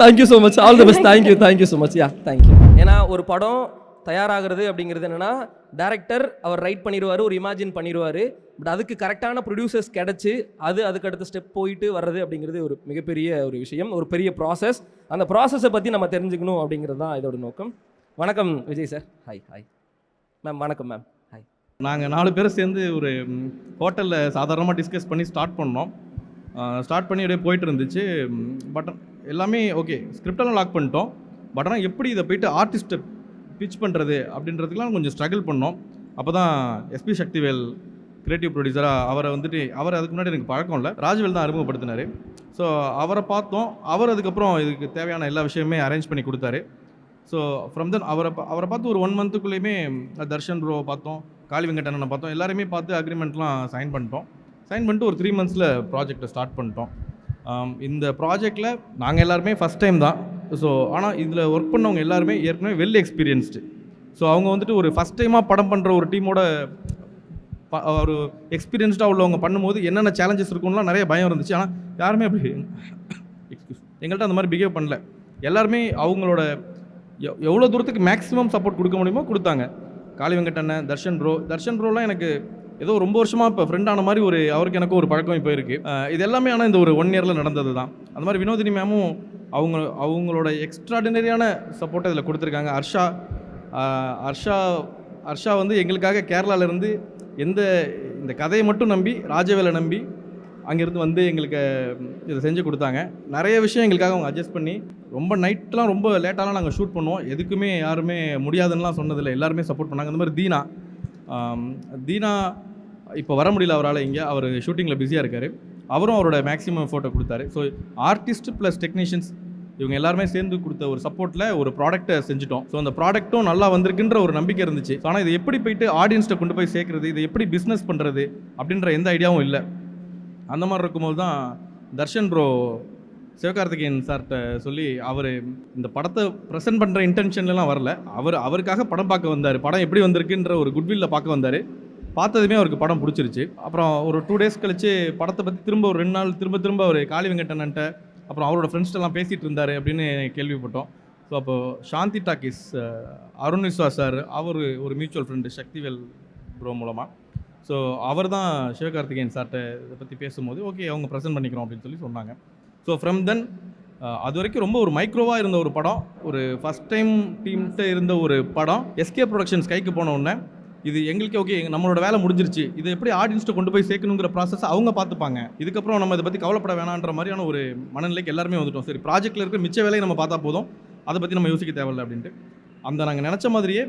Thank you so much. All the best. Thank you so much. Thank you. ஏன்னா ஒரு படம் தயாராகிறது அப்படிங்கிறது என்னென்னா, டைரக்டர் அவர் ரைட் பண்ணிடுவார், ஒரு இமேஜின் பண்ணிடுவார். பட் அதுக்கு கரெக்டான ப்ரொடியூசர்ஸ் கிடச்சி அதுக்கு அடுத்த ஸ்டெப் போயிட்டு வர்றது அப்படிங்கிறது ஒரு மிகப்பெரிய ஒரு விஷயம், ஒரு பெரிய ப்ராசஸ். அந்த ப்ராசஸை பற்றி நம்ம தெரிஞ்சுக்கணும் அப்படிங்கிறது தான் இதோட நோக்கம். வணக்கம் விஜய் சார். Hi ma'am. வணக்கம் மேம். ஹாய். நாங்கள் 4 பேரும் சேர்ந்து ஒரு ஹோட்டலில் சாதாரணமாக டிஸ்கஸ் பண்ணி ஸ்டார்ட் பண்ணோம். ஸ்டார்ட் பண்ணி அப்படியே போயிட்டு இருந்துச்சு. பட் எல்லாமே ஓகே, ஸ்கிரிப்டெல்லாம் லாக் பண்ணிட்டோம். பட் ஆனால் எப்படி இதை போயிட்டு ஆர்டிஸ்ட்டை பிச் பண்ணுறது அப்படின்றதுக்கெலாம் கொஞ்சம் ஸ்ட்ரகிள் பண்ணோம். அப்போ தான் எஸ்பி சக்திவேல் கிரியேட்டிவ் ப்ரொடியூசராக அவர் அதுக்கு முன்னாடி எனக்கு பழக்கம் இல்லை, ராஜ்வேல் தான் அறிமுகப்படுத்தினார். ஸோ அவரை பார்த்தோம். அவர் அதுக்கப்புறம் இதுக்கு தேவையான எல்லா விஷயமே அரேஞ்ச் பண்ணி கொடுத்தாரு. ஸோ ஃப்ரம் தென் அவரை பார்த்து ஒரு 1 மந்த்துக்குள்ளேயுமே தர்ஷன் ப்ரோவை பார்த்தோம், காளி வெங்கட் அண்ணனை பார்த்தோம். எல்லாருமே பார்த்து அக்ரிமெண்ட்லாம் சைன் பண்ணிட்டு ஒரு 3 மந்த்ஸில் ப்ராஜெக்டை ஸ்டார்ட் பண்ணிட்டோம். இந்த ப்ராஜெக்டில் நாங்கள் எல்லாருமே ஃபஸ்ட் டைம் தான். ஸோ ஆனால் இதில் ஒர்க் பண்ணவங்க எல்லாருமே ஏற்கனவே வெல் எக்ஸ்பீரியன்ஸ்டு. ஸோ அவங்க வந்துட்டு ஒரு ஃபஸ்ட் டைமாக படம் பண்ணுற ஒரு டீமோட ஒரு எக்ஸ்பீரியன்ஸ்டாக உள்ளவங்க பண்ணும்போது என்னென்ன சேலஞ்சஸ் இருக்கும்லாம் நிறைய பயம் இருந்துச்சு. ஆனால் யாருமே அப்படி எங்கள்கிட்ட அந்த மாதிரி பிஹேவ் பண்ணல. எல்லாருமே அவங்களோட எவ்வளோ தூரத்துக்கு மேக்ஸிமம் சப்போர்ட் கொடுக்க முடியுமோ கொடுத்தாங்க. காளி வெங்கட் அண்ணன், தர்ஷன் ப்ரோலாம் எனக்கு ஏதோ ரொம்ப வருஷமாக இப்போ ஃப்ரெண்டான மாதிரி அவருக்கு எனக்கும் ஒரு பழக்கம் இப்போ இருக்குது. இது எல்லாமே ஆனால் இந்த ஒரு 1 இயரில் நடந்தது தான். அது மாதிரி வினோதினி மேமும் அவங்களோட எக்ஸ்ட்ராடினரியான சப்போர்ட்டை இதில் கொடுத்துருக்காங்க. ஹர்ஷா வந்து எங்களுக்காக கேரளாவிலேருந்து இந்த கதையை மட்டும் நம்பி, ராஜவேலை நம்பி அங்கேருந்து வந்து எங்களுக்கு இதை செஞ்சு கொடுத்தாங்க. நிறைய விஷயம் எங்களுக்காக அவங்க அட்ஜஸ்ட் பண்ணி, ரொம்ப நைட்லாம் ரொம்ப லேட்டாலாம் நாங்கள் ஷூட் பண்ணுவோம். எதுக்குமே யாருமே முடியாதுன்னெலாம் சொன்னதில்லை, எல்லாருமே சப்போர்ட் பண்ணாங்க. இந்த மாதிரி தீனா இப்போ வர முடியல அவரால். இங்கே அவர் ஷூட்டிங்கில் பிஸியாக இருக்கார். அவரும் அவரோட மேக்ஸிமம் ஃபோட்டோ கொடுத்தாரு. ஸோ ஆர்டிஸ்ட் ப்ளஸ் டெக்னீஷியன்ஸ் இவங்க எல்லாருமே சேர்ந்து கொடுத்த ஒரு சப்போர்ட்டில் ஒரு ப்ராடக்ட்டை செஞ்சுட்டோம். ஸோ அந்த ப்ராடக்ட்டும் நல்லா வந்திருக்குன்ற ஒரு நம்பிக்கை இருந்துச்சு. ஆனால் இது எப்படி போயிட்டு ஆடியன்ஸ்ட்டை கொண்டு போய் சேர்க்குறது, இதை எப்படி பிஸ்னஸ் பண்ணுறது அப்படின்ற எந்த ஐடியாவும் இல்லை. அந்த மாதிரி இருக்கும்போது தான் தர்ஷன் ப்ரோ சிவகார்த்திகேயன் சார்கிட்ட சொல்லி, அவர் இந்த படத்தை ப்ரெசென்ட் பண்ணுற இன்டென்ஷன்லாம் வரல, அவருக்காக படம் பார்க்க வந்தார். படம் எப்படி வந்திருக்குன்ற ஒரு குட்வில்ல பார்க்க வந்தார். பார்த்ததுமே அவருக்கு படம் பிடிச்சிருச்சு. அப்புறம் ஒரு 2 days கழிச்சு படத்தை பற்றி திரும்ப ஒரு 2 நாள் திரும்ப அவர் காளி வெங்கட்டன்ட்ட அப்புறம் அவரோட ஃப்ரெண்ட்ஸ்டெல்லாம் பேசிகிட்டு இருந்தார் அப்படின்னு கேள்விப்பட்டோம். ஸோ அப்போது சாந்தி டாக்கீஸ் அருண் விஸ்வா சார், அவர் ஒரு மியூச்சுவல் ஃப்ரெண்டு சக்திவேல் ப்ரோ மூலமாக. ஸோ அவர் தான் சிவகார்த்திகேயன் சார்கிட்ட இதை பற்றி பேசும்போது ஓகே அவங்க ப்ரெசென்ட் பண்ணிக்கிறோம் அப்படின்னு சொன்னாங்க. ஸோ ஃப்ரம் தென் அது வரைக்கும் ரொம்ப ஒரு மைக்ரோவாக இருந்த ஒரு படம், ஒரு ஃபஸ்ட் டைம் டீம்கிட்ட இருந்த ஒரு படம் எஸ்கே ப்ரொடக்ஷன்ஸ் கைக்கு போன உடனே இது எங்களுக்கு ஓகே நம்மளோட வேலை முடிஞ்சிருச்சு, இதை எப்படி ஆடியன்ஸ்ட்டை கொண்டு போய் சேர்க்கணுங்கிற ப்ராசஸ் அவங்க பார்த்துப்பாங்க, இதுக்கப்புறம் நம்ம இதை பற்றி கவலைப்பட வேணான்ற மாதிரியான ஒரு மனநிலைக்கு எல்லாருமே வந்துட்டோம். சரி, ப்ராஜெக்ட்டில் இருக்கிற மிச்ச வேலையை நம்ம பார்த்தா போதும், அதை பற்றி நம்ம யோசிக்க தேவையில்லை அப்படின்ட்டு நாங்கள் நினச்ச மாதிரியே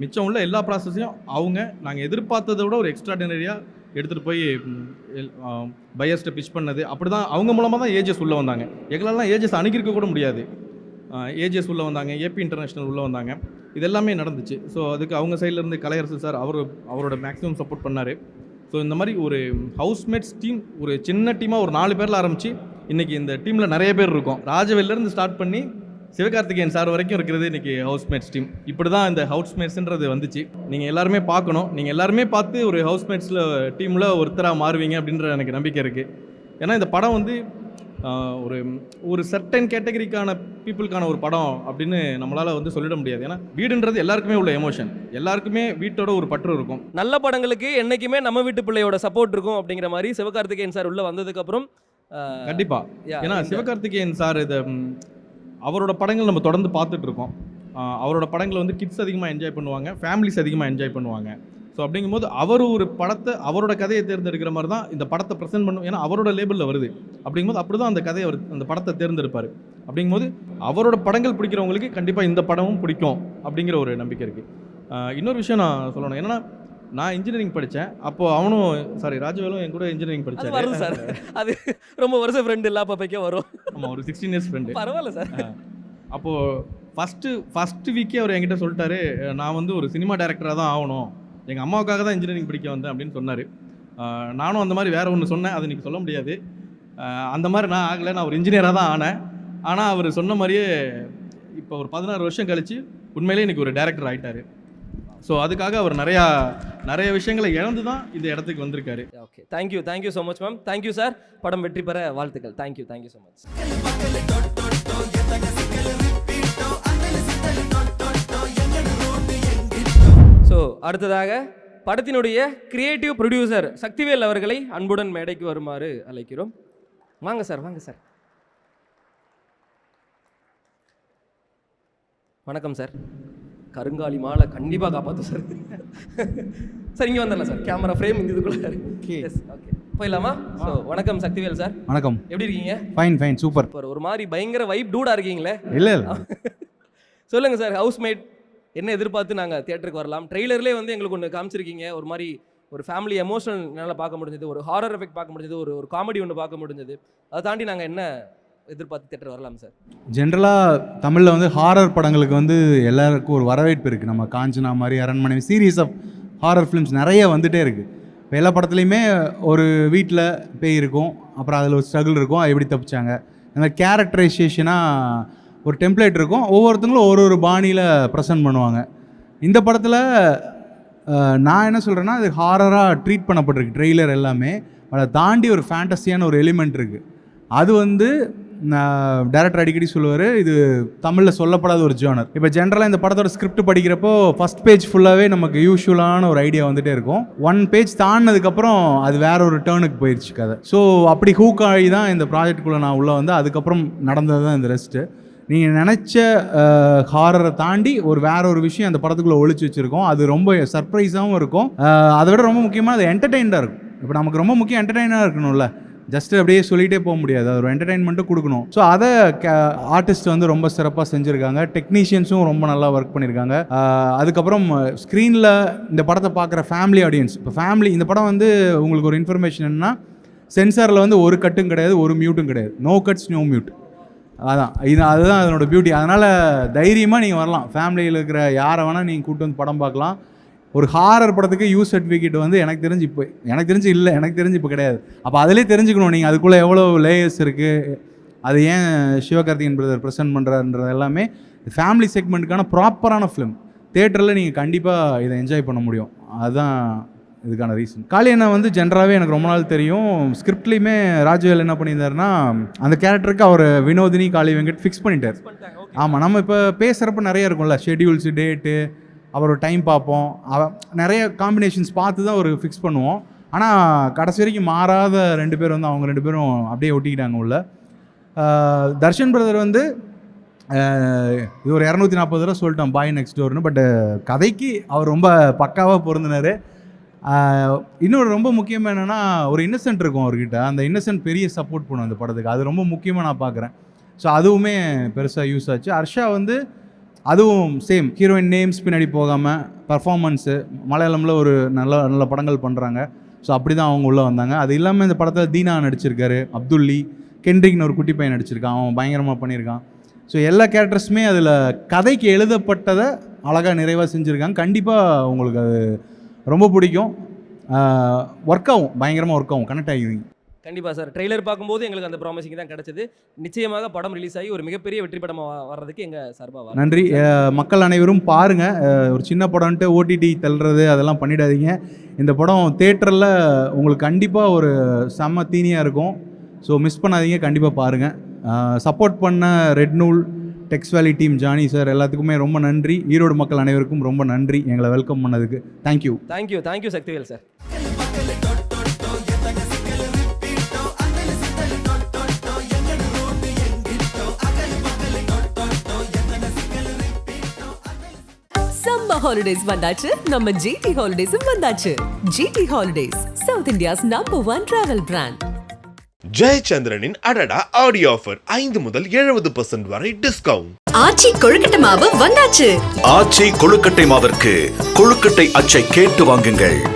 மிச்சம் உள்ள எல்லா ப்ராசஸையும் நாங்கள் எதிர்பார்த்ததை விட ஒரு எக்ஸ்ட்ராடினரியாக எடுத்துகிட்டு போய் பையர்ஸ்ட்டை பிச் பண்ணது. அப்படி தான் அவங்க மூலமாக தான் ஏஜஸ் உள்ளே வந்தாங்க. எங்களாலாம் ஏஜஸ் அணுகிருக்க கூட முடியாது. ஏஜஸ் உள்ளே வந்தாங்க, ஏபி இன்டர்நேஷ்னல் உள்ளே வந்தாங்க. இது எல்லாமே நடந்துச்சு. ஸோ அதுக்கு அவங்க சைட்லேருந்து கலையரசு சார் அவரோட மேக்ஸிமம் சப்போர்ட் பண்ணார். ஸோ இந்த மாதிரி ஒரு ஹவுஸ்மேட்ஸ் டீம், ஒரு சின்ன டீமாக ஒரு 4 பேரில் ஆரம்பித்து இன்றைக்கி இந்த டீமில் நிறைய பேர் இருக்கும். ராஜவேலேருந்து ஸ்டார்ட் பண்ணி சிவகார்த்திகேயன் சார் வரைக்கும் இருக்கிறது இன்றைக்கி ஹவுஸ்மேட்ஸ் டீம். இப்படி தான் இந்த ஹவுஸ்மேட்ஸ்ன்றது வந்துச்சு. நீங்கள் எல்லாருமே பார்க்கணும், நீங்கள் எல்லாருமே பார்த்து ஒரு ஹவுஸ்மேட்ஸில் டீமில் ஒருத்தராக மாறுவீங்க அப்படின்ற எனக்கு நம்பிக்கை இருக்குது. ஏன்னா இந்த படம் வந்து ஒரு சர்டன் கேட்டகரிக்கான பீப்புளுக்கான ஒரு படம் அப்படின்னு நம்மளால் வந்து சொல்லிட முடியாது. ஏன்னா வீடுன்றது எல்லாருக்குமே உள்ள எமோஷன், எல்லாருக்குமே வீட்டோட ஒரு பற்று இருக்கும். நல்ல படங்களுக்கு என்றைக்குமே நம்ம வீட்டு பிள்ளையோட சப்போர்ட் இருக்கும் அப்படிங்கிற மாதிரி சிவகார்த்திகேயன் சார் உள்ளே வந்ததுக்கப்புறம் கண்டிப்பாக. ஏன்னா சிவகார்த்திகேயன் சார் அவரோட படங்கள் நம்ம தொடர்ந்து பார்த்துட்டு இருக்கோம். அவரோட படங்களை வந்து கிட்ஸ் அதிகமாக என்ஜாய் பண்ணுவாங்க, ஃபேமிலிஸ் அதிகமாக என்ஜாய் பண்ணுவாங்க. ஸோ அப்படிங்கும்போது அவர் ஒரு படத்தை அவரோட கதையை தேர்ந்தெடுக்கிற மாதிரி தான் இந்த படத்தை ப்ரெசென்ட் பண்ணும். ஏன்னா அவரோட லேபிளில் வருது. அப்படிங்கும்போது அப்படி தான் அந்த கதையை அந்த படத்தை தேர்ந்தெடுப்பார். அப்படிங்கும்போது அவரோட படங்கள் பிடிக்கிறவங்களுக்கு கண்டிப்பாக இந்த படமும் பிடிக்கும் அப்படிங்கிற ஒரு நம்பிக்கை இருக்குது. இன்னொரு விஷயம் நான் சொல்லணும், என்னன்னா நான் இன்ஜினியரிங் படித்தேன். அப்போது ராஜவேலும் என் கூட இன்ஜினியரிங் படித்தேன். வரும் சார், அது ரொம்ப வருஷம் ஃப்ரெண்டு இல்லை, அப்போக்கே வரும். ஆமாம், ஒரு 16 years ஃப்ரெண்டு. பரவாயில்ல சார். அப்போது ஃபஸ்ட்டு வீக்கே அவர் என்கிட்ட சொல்லிட்டாரு, நான் வந்து ஒரு சினிமா டைரக்டராக தான் ஆகணும், எங்கள் அம்மாவுக்காக தான் இன்ஜினியரிங் படிக்க வந்தேன் அப்படின்னு சொன்னார். நானும் அந்த மாதிரி வேறு ஒன்று சொன்னேன், அது இன்றைக்கி சொல்ல முடியாது. அந்த மாதிரி நான் ஆகலை, நான் ஒரு இன்ஜினியராக தான் ஆனேன். ஆனால் அவர் சொன்ன மாதிரியே இப்போ ஒரு 16 வருஷம் கழித்து உண்மையிலே இன்றைக்கி ஒரு டைரக்டர் ஆகிட்டார். ஸோ அதுக்காக அவர் நிறைய விஷயங்களை இழந்து தான் இந்த இடத்துக்கு வந்திருக்காரு. Okay, thank you so much ma'am. Thank you sir. படம் வெற்றி பெற வாழ்த்துக்கள். Thank you so much. ஸோ அடுத்ததாக படத்தினுடைய கிரியேட்டிவ் ப்ரொடியூசர் சக்திவேல் அவர்களை அன்புடன் மேடைக்கு வருமாறு அழைக்கிறோம். வாங்க சார். வணக்கம் சார். கருங்காலி மாலை கண்டிப்பாக காப்பாற்றும் சார். சார் இங்கே வந்துடலாம் சார், கேமரா ஃப்ரேம் இதுக்குள்ள. ஓகே, போயிடலாமா? ஸோ வணக்கம் சக்திவேல் சார். வணக்கம். எப்படி இருக்கீங்க? Fine super. ஒரு மாதிரி பயங்கர வைப் டூடா இருக்கீங்களே. இல்லை சொல்லுங்கள் சார், ஹவுஸ்மேட் என்ன எதிர்பார்த்து நாங்கள் தியேட்டருக்கு வரலாம்? ட்ரெய்லர்லேயே வந்து எங்களுக்கு ஒன்று காமிச்சிருக்கீங்க, ஒரு மாதிரி ஒரு ஃபேமிலி எமோஷனல் என்னால் பார்க்க முடிஞ்சது, ஒரு ஹாரர் எஃபெக்ட் பார்க்க முடிஞ்சது, ஒரு காமெடி ஒன்று பார்க்க முடிஞ்சது. அதை தாண்டி நாங்கள் என்ன எதிர்பார்த்து தியேட்டர் வரலாம் சார்? ஜென்ரலாக தமிழில் வந்து ஹாரர் படங்களுக்கு வந்து எல்லாருக்கும் ஒரு வரவேற்பு இருக்குது. நம்ம காஞ்சனா மாதிரி, அரண்மனை, சீரீஸ் ஆஃப் ஹாரர் ஃபிலிம்ஸ் நிறைய வந்துகிட்டே இருக்குது. இப்போ எல்லா படத்துலையுமே ஒரு வீட்டில் பேய் இருக்கும், அப்புறம் அதில் ஒரு ஸ்ட்ரகிள் இருக்கும், அது எப்படி தப்பிச்சாங்க, இந்த மாதிரி கேரக்டரைசேஷனாக ஒரு டெம்ப்ளேட் இருக்கும். ஒவ்வொருத்தங்களும் ஒரு பாணியில் ப்ரெசென்ட் பண்ணுவாங்க. இந்த படத்தில் நான் என்ன சொல்கிறேன்னா, அது ஹாரராக ட்ரீட் பண்ணப்பட்டிருக்கு ட்ரெய்லர் எல்லாமே. அதை தாண்டி ஒரு ஃபேண்டஸியான ஒரு எலிமெண்ட் இருக்குது. அது வந்து டேரக்டர் அடிக்கடி சொல்லுவார், இது தமிழில் சொல்லப்படாத ஒரு ஜானர். இப்போ ஜென்ரலாக இந்த படத்தோட ஸ்கிரிப்ட் படிக்கிறப்போ ஃபஸ்ட் பேஜ் ஃபுல்லாகவே நமக்கு யூஸ்வலான ஒரு ஐடியா வந்துகிட்டே இருக்கும். 1 பேஜ் தாண்டினதுக்கப்புறம் அது வேற ஒரு டேர்னுக்கு போயிடுச்சு கதை. ஸோ அப்படி ஹூக் ஆகி தான் இந்த ப்ராஜெக்டுக்குள்ளே நான் உள்ளே வந்து அதுக்கப்புறம் நடந்தது தான் இந்த ரெஸ்ட்டு. நீங்கள் நினச்ச ஹாரரை தாண்டி வேற ஒரு விஷயம் அந்த படத்துக்குள்ளே ஒழிச்சு வச்சுருக்கோம். அது ரொம்ப சர்ப்ரைஸாகவும் இருக்கும். அதை விட ரொம்ப முக்கியமாக அது என்டர்டெயினாக இருக்கும். இப்போ நமக்கு ரொம்ப முக்கியம் என்டர்டெயினாக இருக்கணும்ல, ஜஸ்ட்டு அப்படியே சொல்லிகிட்டே போக முடியாது, அது ஒரு என்டர்டெயின்மெண்ட்டும் கொடுக்கணும். ஸோ அதை ஆர்டிஸ்ட் வந்து ரொம்ப சிறப்பாக செஞ்சுருக்காங்க. டெக்னீஷியன்ஸும் ரொம்ப நல்லா ஒர்க் பண்ணியிருக்காங்க. அதுக்கப்புறம் ஸ்க்ரீனில் இந்த படத்தை பார்க்குற ஃபேமிலி ஆடியன்ஸ், இப்போ ஃபேமிலி இந்த படம் வந்து உங்களுக்கு ஒரு இன்ஃபர்மேஷன் என்னன்னா, சென்சாரில் வந்து ஒரு கட்டும் கிடையாது, ஒரு மியூட்டும் கிடையாது, நோ கட்ஸ் நோ மியூட். அதுதான் அதனோட பியூட்டி. அதனால் தைரியமாக நீங்கள் வரலாம், ஃபேமிலியில் இருக்கிற யாரை வேணால் நீங்கள் கூப்பிட்டு வந்து படம் பார்க்கலாம். ஒரு ஹாரர் படத்துக்கு யூ சர்டிஃபிகேட் வந்து எனக்கு தெரிஞ்சு இப்போ கிடையாது. அப்போ அதிலே தெரிஞ்சுக்கணும் நீங்கள் அதுக்குள்ளே எவ்வளோ லேயர்ஸ் இருக்குது, அது ஏன் சிவகார்த்திகேயன் பிரதர் ப்ரெசென்ட் பண்ணுறாருன்றது எல்லாமே ஃபேமிலி செக்மெண்ட்டுக்கான ப்ராப்பரான ஃபிலிம். தேட்டரில் நீங்கள் கண்டிப்பாக இதை என்ஜாய் பண்ண முடியும். அதுதான் இதுக்கான ரீசன். காளி அண்ணா வந்து ஜென்ரலாகவே எனக்கு ரொம்ப நாள் தெரியும். ஸ்கிரிப்ட்லேயுமே ராஜவேல் என்ன பண்ணியிருந்தாருன்னா, அந்த கேரக்டருக்கு அவர் வினோதினி காளி வெங்கட் ஃபிக்ஸ் பண்ணிட்டார். ஆமாம், நம்ம இப்போ பேசுகிறப்ப நிறைய இருக்கும்ல, ஷெட்யூல்ஸு, டேட்டு, அப்புறம் டைம் பார்ப்போம், நிறைய காம்பினேஷன்ஸ் பார்த்து தான் ஒரு ஃபிக்ஸ் பண்ணுவோம். ஆனால் கடைசி வரைக்கும் மாறாத 2 பேர் வந்து அவங்க 2 பேரும் அப்படியே ஒட்டிக்கிட்டாங்க உள்ள. தர்ஷன் பிரதர் வந்து இது ஒரு 240 தடவை சொல்லிட்டோம் பாய் நெக்ஸ்ட் டோர்னு, பட் கதைக்கு அவர் ரொம்ப பக்காவாக பொருந்தினார். இன்னொரு ரொம்ப முக்கியமாக என்னென்னா, ஒரு இன்னசென்ட் இருக்கும் அவர்கிட்ட, அந்த இன்னசென்ட் பெரிய சப்போர்ட் பண்ணும் அந்த படத்துக்கு. அது ரொம்ப முக்கியமாக நான் பார்க்குறேன். ஸோ அதுவுமே பெருசாக யூஸ் ஆச்சு. ஹர்ஷா வந்து அதுவும் சேம், ஹீரோயின் நேம்ஸ் பின்னாடி போகாமல் பர்ஃபார்மன்ஸு, மலையாளமில் ஒரு நல்ல படங்கள் பண்ணுறாங்க. ஸோ அப்படி தான் அவங்க உள்ளே வந்தாங்க. அது இல்லாமல் இந்த படத்தில் தீனா நடிச்சிருக்காரு, அப்துல்லி, கென்ட்ரிக்னு ஒரு குட்டி பையன் நடிச்சிருக்கான், அவன் பயங்கரமாக பண்ணியிருக்கான். ஸோ எல்லா கேரக்டர்ஸுமே அதில் கதைக்கு எழுதப்பட்டதை அழகாக நிறைவாக செஞ்சுருக்காங்க. கண்டிப்பாக உங்களுக்கு அது ரொம்ப பிடிக்கும். ஒர்க் ஆகும், பயங்கரமாக ஒர்க் ஆகும், கனெக்ட் ஆகிடுவீங்க. கண்டிப்பாக சார், ட்ரெய்லர் பார்க்கும்போது எங்களுக்கு அந்த ப்ராமிசிங் தான் கிடச்சிது. நிச்சயமாக படம் ரிலீஸ் ஆகி ஒரு மிகப்பெரிய வெற்றி படமாக வர்றதுக்கு எங்கள் சார்பாக நன்றி. மக்கள் அனைவரும் பாருங்கள். ஒரு சின்ன படம்ன்ட்டு ஓடிடி தள்ளுறது அதெல்லாம் பண்ணிடாதீங்க. இந்த படம் தேட்டரில் உங்களுக்கு கண்டிப்பாக ஒரு செம்ம தீனியாக இருக்கும். ஸோ மிஸ் பண்ணாதீங்க, கண்டிப்பாக பாருங்கள். சப்போர்ட் பண்ண ரெட் நூல், டெக்ஸ் வேலி டீம், ஜானி சார் எல்லாத்துக்குமே ரொம்ப நன்றி. ஈரோடு மக்கள் அனைவருக்கும் ரொம்ப நன்றி எங்களை வெல்கம் பண்ணதுக்கு. Thank you Sakthivel sir. Summer holidays வந்தாச்சு, நம்ம ஜிடி ஹாலிடேஸும் வந்தாச்சு. GT holidays, south India's #1 travel brand. ஜெயச்சந்திரனின் அடடா ஆடியோ ஆஃபர் 5 முதல் 70% வரை டிஸ்கவுண்ட். ஆச்சி கொழுக்கட்டை மாவு வந்தாச்சு. ஆச்சி கொழுக்கட்டை மாவிற்கு கொழுக்கட்டை அச்சை கேட்டு வாங்குங்கள்.